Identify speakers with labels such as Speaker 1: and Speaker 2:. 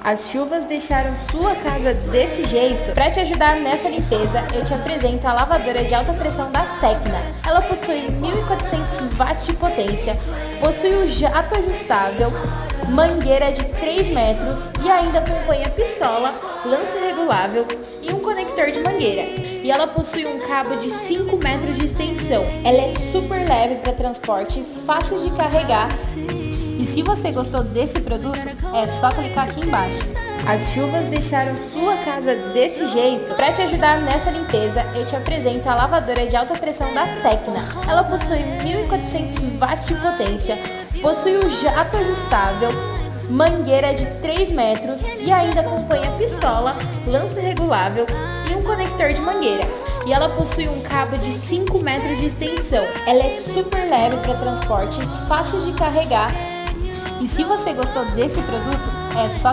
Speaker 1: As chuvas deixaram sua casa desse jeito? Para te ajudar nessa limpeza, eu te apresento a lavadora de alta pressão da Tecna. Ela possui 1.400 watts de potência, possui o jato ajustável, mangueira de 3 metros e ainda acompanha pistola, lança regulável e um conector de mangueira. E ela possui um cabo de 5 metros de extensão. Ela é super leve para transporte, fácil de carregar. E se você gostou desse produto, é só clicar aqui embaixo. As chuvas deixaram sua casa desse jeito? Para te ajudar nessa limpeza, eu te apresento a lavadora de alta pressão da Tecna. Ela possui 1.400 watts de potência, possui o jato ajustável, mangueira de 3 metros e ainda acompanha pistola, lança regulável e um conector de mangueira. E ela possui um cabo de 5 metros de extensão. Ela é super leve para transporte, fácil de carregar. E se você gostou desse produto, é só